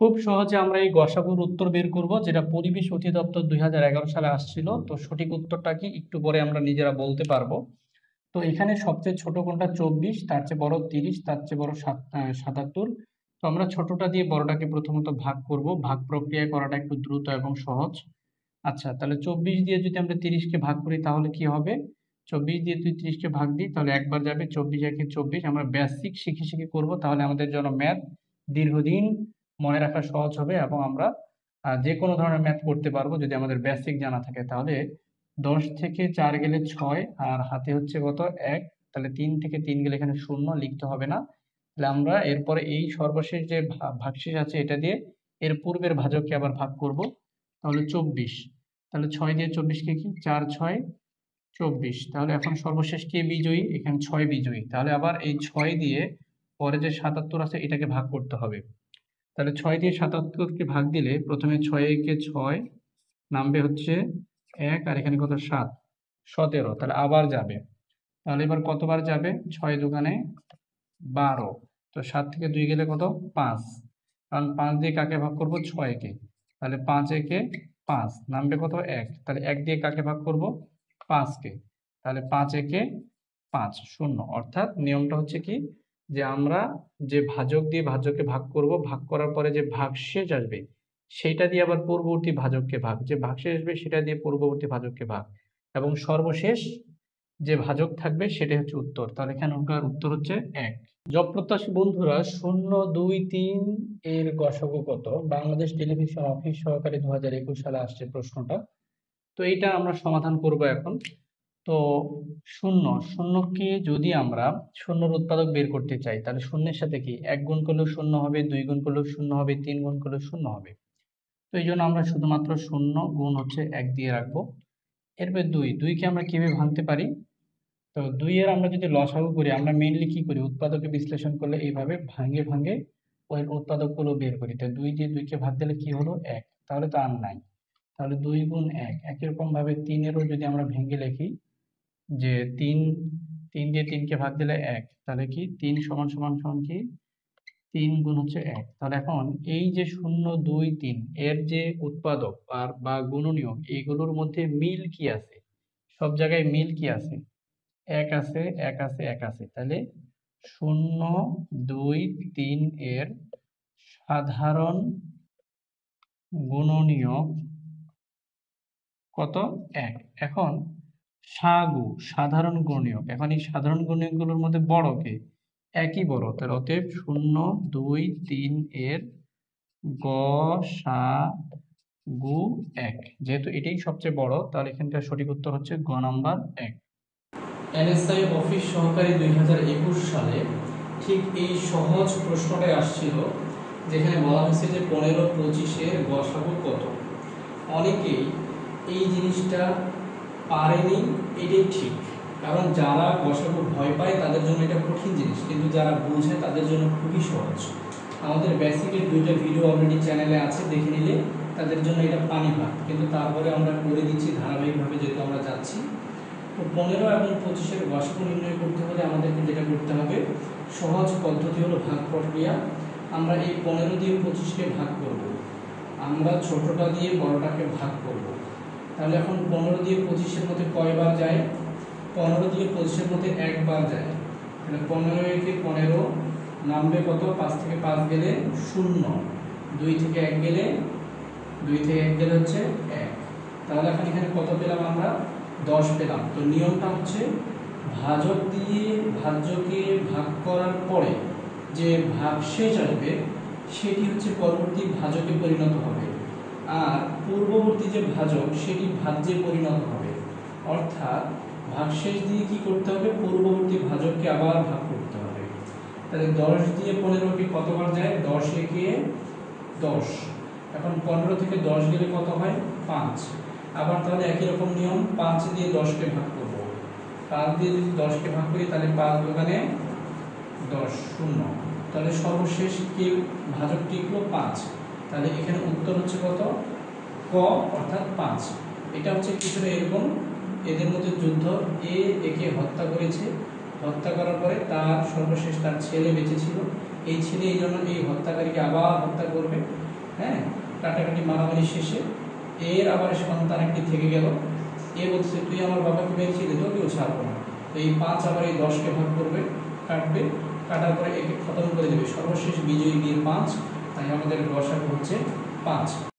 খুব সহজে আমরা এই গসাগুর উত্তর বের করব, যেটা পরিবেশ অধিদপ্তর 2011 সালে আসছিল। তো সঠিক উত্তরটা কি একটু পরে আমরা নিজেরা বলতে পারবো। তো এখানে সবচেয়ে ছোট কোনটা? 24, তার চেয়ে বড় 30, তার চেয়ে বড় 77। তো আমরা ছোটটা দিয়ে বড়টাকে প্রথমত ভাগ করব। ভাগ প্রক্রিয়া করাটা একটু দ্রুত এবং সহজ। আচ্ছা, তাহলে 24 দিয়ে যদি আমরা 30কে ভাগ করি তাহলে কি হবে? 24 দিয়ে তুই 30কে ভাগ দিই তাহলে একবার যাবে, 24 একে 24। আমরা বেসিক শিখে শিখে করব, তাহলে আমাদের জন্য ম্যাথ দীর্ঘদিন মনে রাখা সহজ হবে এবং আমরা যে কোনো ধরনের ম্যাথ করতে পারবো যদি আমাদের বেসিক জানা থাকে। তাহলে 10 থেকে 4 গেলে 6, আর হাতে হচ্ছে কত? 1। তাহলে 3 থেকে 3 গেলে এখানে 0 লিখতে হবে না। তাহলে আমরা এরপরে এই সর্বশেষ যে ভাগশেষ আছে এটা দিয়ে এর পূর্বের ভাজককে আবার ভাগ করব। তাহলে 24। তাহলে 6 দিয়ে 24কে কি? 4 6 24। তাহলে এখন সর্বশেষ কে বিজয়ী? এখানে 6 বিজয়ী। তাহলে আবার এই 6 দিয়ে পরে যে 77 আছে এটাকে ভাগ করতে হবে। তাহলে 6 দিয়ে 77কে ভাগ দিলে প্রথমে 6 একে 6 নামবে হচ্ছে 1, আর এখানে কত? 7 17। তাহলে আবার যাবে। তাহলে এবার কতবার যাবে? 6 দোকানে 12। তো 7 থেকে 2 গেলে কত? 5। কারণ 5 দিয়ে কাকে ভাগ করব? 6 কে। তাহলে 5 একে 5 নামবে কত? 1। তাহলে 1 দিয়ে কাকে ভাগ করব? 5 কে। তাহলে 5 একে 5 0। অর্থাৎ নিয়মটা হচ্ছে কি, যে আমরা যে ভাজক দিয়ে ভাজককে ভাগ করব, ভাগ করার পরে যে ভাগশেষ আসবে সেটা দিয়ে আবার পূর্ববর্তী ভাজককে ভাগ, যে ভাগশেষ আসবে সেটা দিয়ে পূর্ববর্তী ভাজককে ভাগ, এবং সর্বশেষ যে ভাজক থাকবে সেটাই হচ্ছে উত্তর। তাহলে এখানকার উত্তর হচ্ছে 1। জব প্রত্যাশী বন্ধুরা, 0 2 3 এর গসাগু কত? বাংলাদেশ টেলিভিশন অফিস সহকারী 2021 সালে আসছে প্রশ্নটা। তো এইটা আমরা সমাধান করব এখন। তো শূন্য, শূন্যকে যদি আমরা শূন্যর উৎপাদক বের করতে চাই তাহলে শূন্যের সাথে কি 1 গুণ করলেও শূন্য হবে, 2 গুণ করলেও শূন্য হবে, 3 গুণ করলেও শূন্য হবে। তো এই জন্য আমরা শুধুমাত্র শূন্য গুণ হচ্ছে 1 দিয়ে রাখবো। এরপর 2, 2কে আমরা কিভাবে ভাঙতে পারি? তো 2 এর আমরা যদি লসাগু করি, আমরা মেইনলি কি করি? উৎপাদকে বিশ্লেষণ করলে এইভাবে ভাঙে ভাঙে ওই উৎপাদকগুলো বের করি। তাই 2 দিয়ে 2কে ভাগ দিলে কি হলো? 1। তাহলে তো আর নাই। তাহলে 2 গুণ 1। একই রকম ভাবে 3 এরও যদি আমরা ভেঙে লিখি, যে 3 3 দিয়ে 3কে ভাগ দিলে 1, তাহলে কি 3 সমান সমান সমান কি 3 গুণ হচ্ছে 1। তাহলে এখন এই যে 0 2 3 এর যে উৎপাদক আর বা গুণনীয়ক, এইগুলোর মধ্যে মিল কি আছে? সব জায়গায় মিল কি আছে? 1 আছে, 1 আছে, 1 আছে। তাহলে 0 2 3 এর সাধারণ গুণনীয়ক কত? 1। এখন সাগু সাধারণ গুণনীয়ক, এখন এই সাধারণ গুণনীয়কগুলোর মধ্যে বড় কে? একই বড়। তাহলে অতএব 0 2 3 এর গসাগু 1। যেহেতু এটাই সবচেয়ে বড়, তাহলে এখানকার সঠিক উত্তর হচ্ছে গ নাম্বার 1। এনএসআই অফিস সহকারী 2021 সালে ঠিক এই সহজ প্রশ্নটাই আসছিল, যেখানে বলা হয়েছে যে 15 25 এর গসাগু কত। অনেকেই এই জিনিসটা পারেনি, এটাই ঠিক। কারণ যারা গসাগু ভয় পায় তাদের জন্য এটা কঠিন জিনিস, কিন্তু যারা বুঝে তাদের জন্য খুবই সহজ। আমাদের বেসিকের 2টা ভিডিও অলরেডি চ্যানেলে আছে, দেখে নিলে তাদের জন্য এটা পানি ভাত, কিন্তু তারপরে আমরা করে দিচ্ছি ধারাবাহিকভাবে যেহেতু আমরা যাচ্ছি। তো 15 এবং 25 এর গসাগু নির্ণয় করতে হলে আমাদেরকে যেটা করতে হবে, সহজ পদ্ধতি হলো ভাগ প্রক্রিয়া। আমরা এই 15 দিয়ে 25কে ভাগ করব, আমরা ছোটটা দিয়ে বড়টাকে ভাগ করব। তাহলে এখন 15 দিয়ে 25-এর মধ্যে কয়বার যায়? 15 দিয়ে 25-এর মধ্যে একবার যায়। তাহলে 15 একে 15 নামবে কত? 5 থেকে 5 গেলে 0, 2 থেকে 1 গেলে 2 থেকে 1 গেলে হচ্ছে 1। তাহলে এখন এখানে কত পেলাম আমরা? 10 পেলাম। তো নিয়মটা হচ্ছে ভাজক দিয়ে ভাজ্যকে ভাগ করার পরে যে ভাগশেষ আসবে সেটি হচ্ছে পরবর্তী ভাজকে পরিণত হবে, আর পূর্ববর্তী যে ভাজক সেটি ভাজ্যে পরিণত হবে। অর্থাৎ ভাগশেষ দিয়ে কি করতে হবে? পূর্ববর্তী ভাজককে আবার ভাগ করতে হবে। তাহলে 10 দিয়ে 15কে কতবার যায়? 10 একে 10। এখন 15 থেকে 10 গেলে কত হয়? 5। আবার তাহলে একই রকম নিয়ম, 5 দিয়ে 10কে ভাগ করব। 5 দিয়ে যদি 10কে ভাগ করি তাহলে 5 দোকানে 10 0। তাহলে সর্বশেষ কি ভাজক টিকলো? 5। তাহলে এখানে উত্তর হচ্ছে কত? ক, অর্থাৎ 5। এটা হচ্ছে কিছুটা এরকম, এদের মধ্যে যুদ্ধ, একে হত্যা করেছে, হত্যা করার পরে তার সর্বশেষ তার ছেলে বেঁচে ছিল, এই ছেলে এই জন্য এই হত্যাকারীকে আবার হত্যা করবে। হ্যাঁ, কাটাকাটি মারামারি শেষে এর আবার সন্তান একটি থেকে গেল। এ বলছে তুই আমার বাবাকে মেরেছিলি, তোকেও ছাড়বো না। তো এই 5 আবার এই 10কে ভাগ করবে, কাটবে, কাটার পরে একে খতম করে দেবে। সর্বশেষ বিজয়ী বীর 5, তাই আমাদের গসাগু হচ্ছে 5।